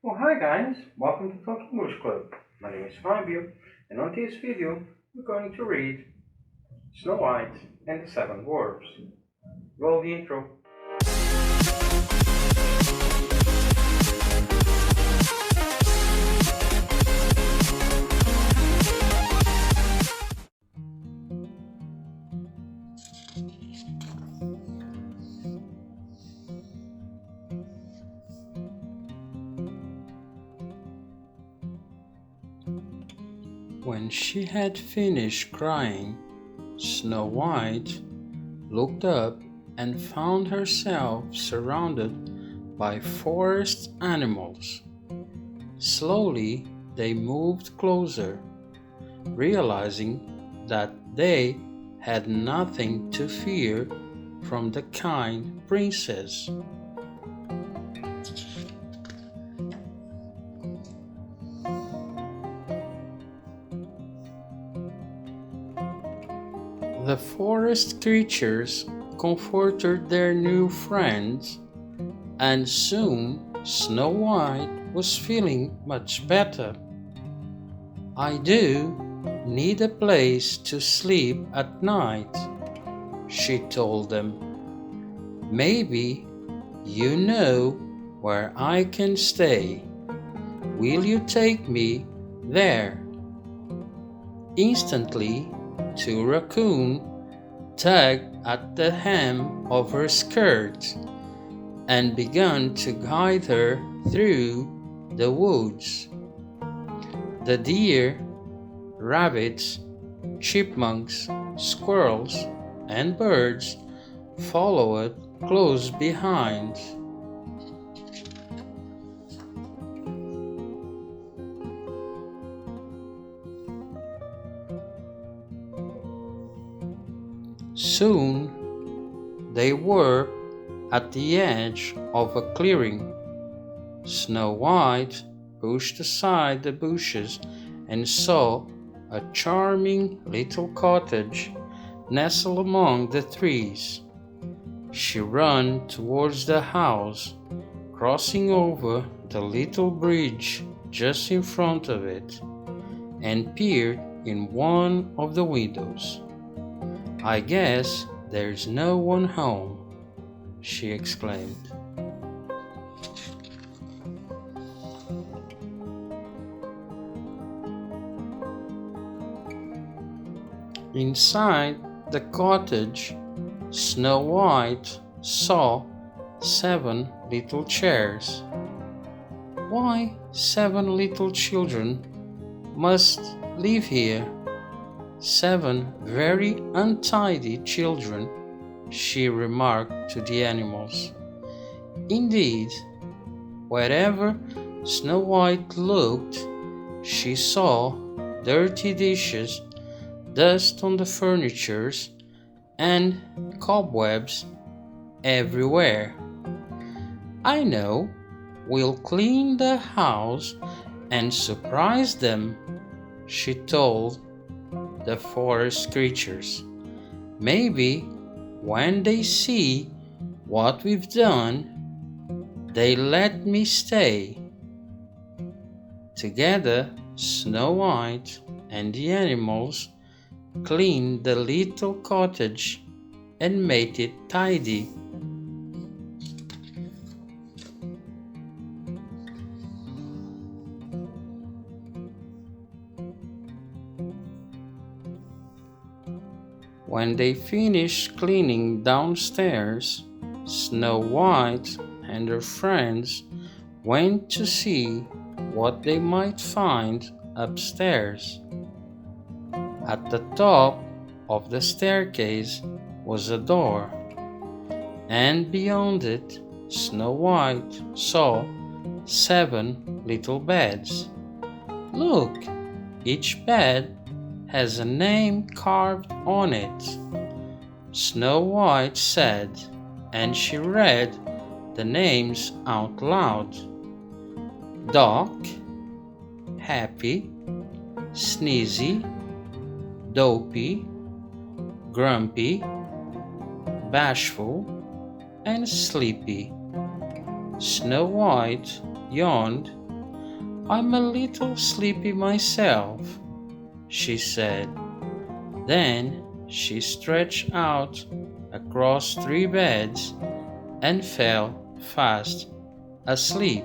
Well, hi guys, welcome to Talk English Club. My name is Fabio, and on this video, we're going to read Snow White and the Seven Dwarfs. Roll the intro. When she had finished crying, Snow White looked up and found herself surrounded by forest animals. Slowly, they moved closer, realizing that they had nothing to fear from the kind princess. The forest creatures comforted their new friends, and soon Snow White was feeling much better. "I do need a place to sleep at night," she told them. "Maybe you know where I can stay. Will you take me there?" Instantly, two raccoons tugged at the hem of her skirt and began to guide her through the woods. The deer, rabbits, chipmunks, squirrels, and birds followed close behind. Soon they were at the edge of a clearing. Snow White pushed aside the bushes and saw a charming little cottage nestled among the trees. She ran towards the house, crossing over the little bridge just in front of it, and peered in one of the windows. "I guess there's no one home," she exclaimed. Inside the cottage, Snow White saw 7 little chairs. "Why 7 little children must live here? 7 very untidy children," she remarked to the animals. Indeed, wherever Snow White looked, she saw dirty dishes, dust on the furniture, and cobwebs everywhere. "I know, we'll clean the house and surprise them," she told the forest creatures. "Maybe when they see what we've done, they'll let me stay." Together, Snow White and the animals cleaned the little cottage and made it tidy. When they finished cleaning downstairs, Snow White and her friends went to see what they might find upstairs. At the top of the staircase was a door, and beyond it, Snow White saw 7 little beds. "Look, each bed has a name carved on it," Snow White said, and she read the names out loud. Doc, Happy, Sneezy, Dopey, Grumpy, Bashful, and Sleepy. Snow White yawned I'm a little sleepy myself, she said. Then she stretched out across 3 beds and fell fast asleep.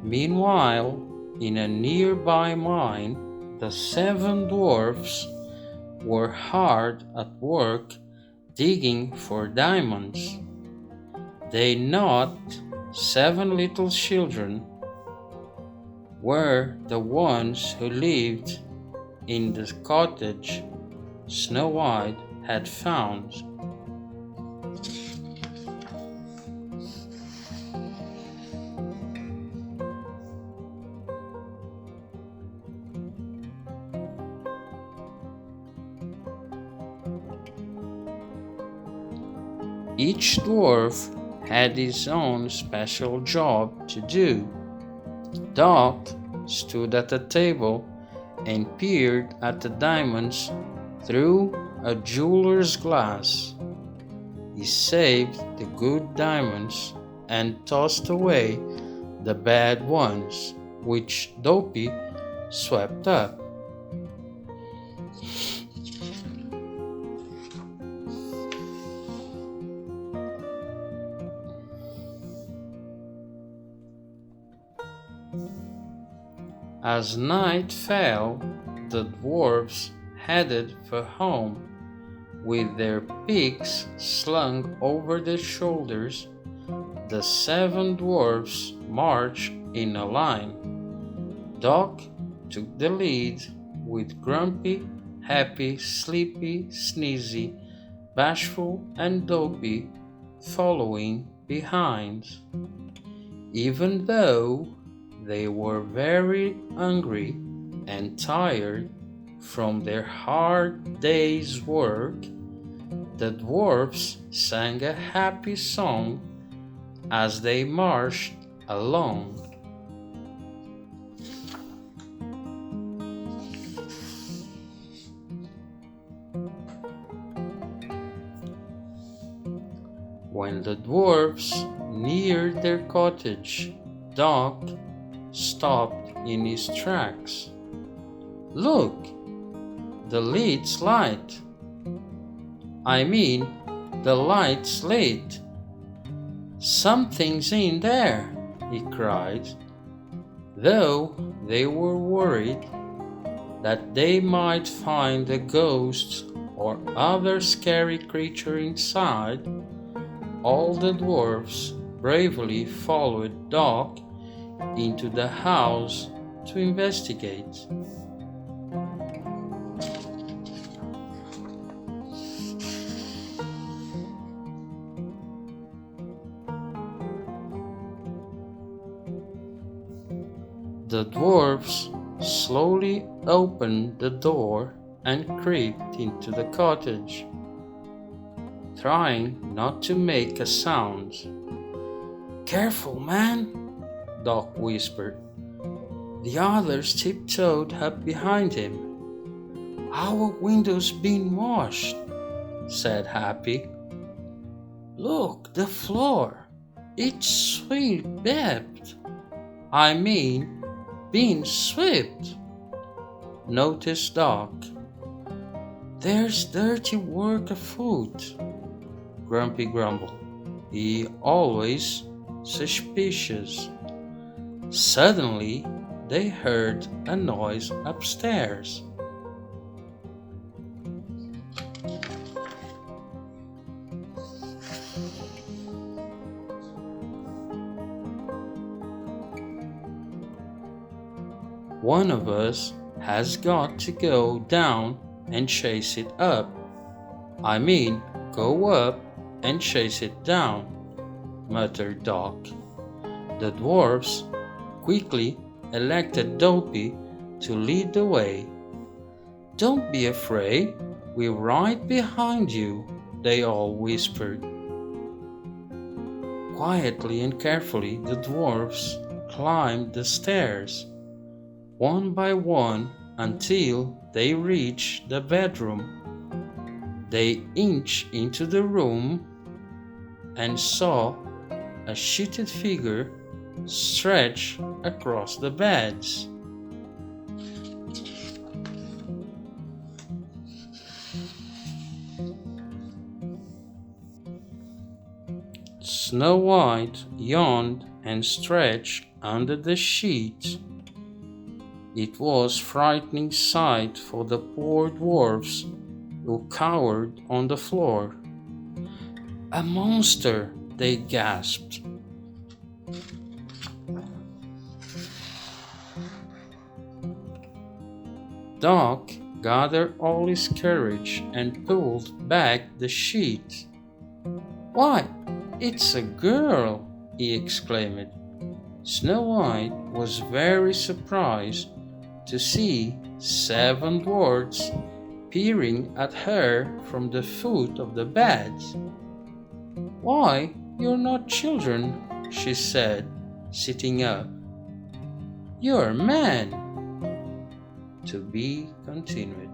Meanwhile, in a nearby mine, the 7 dwarfs were hard at work digging for diamonds. They not 7 little children were the ones who lived in the cottage Snow White had found. Each dwarf had his own special job to do. Doc stood at a table and peered at the diamonds through a jeweler's glass. He saved the good diamonds and tossed away the bad ones, which Dopey swept up. As night fell, the dwarfs headed for home, with their picks slung over their shoulders. The 7 dwarfs marched in a line. Doc took the lead, with Grumpy, Happy, Sleepy, Sneezy, Bashful, and Dopey following behind. Even though they were very hungry and tired from their hard day's work, the dwarfs sang a happy song as they marched along. When the dwarfs neared their cottage, Doc stopped in his tracks. Look, the lid's light. I mean, the light's lit. Something's in there, he cried. Though they were worried that they might find a ghost or other scary creature inside, all the dwarfs bravely followed Doc into the house to investigate. The dwarfs slowly opened the door and crept into the cottage, trying not to make a sound. "Careful, man," Doc whispered. The others tiptoed up behind him. "Our window's been washed," said Happy. "Look, the floor. It's swept. I mean, been swept," noticed Doc. "There's dirty work afoot," Grumpy grumbled. He always suspicious. Suddenly, they heard a noise upstairs. "One of us has got to go down and chase it up. I mean, go up and chase it down," muttered Doc. The dwarfs quickly elected Dopey to lead the way. "Don't be afraid, we're right behind you," they all whispered. Quietly and carefully, the dwarfs climbed the stairs. One by one, until they reached the bedroom. They inched into the room and saw a sheeted figure stretched across the beds. Snow White yawned and stretched under the sheet. It was a frightening sight for the poor dwarfs who cowered on the floor. "A monster!" they gasped. Doc gathered all his courage and pulled back the sheet. "Why, it's a girl!" he exclaimed. Snow White was very surprised to see 7 dwarfs peering at her from the foot of the bed. "Why, you're not children," she said, sitting up. "You're men." To be continued.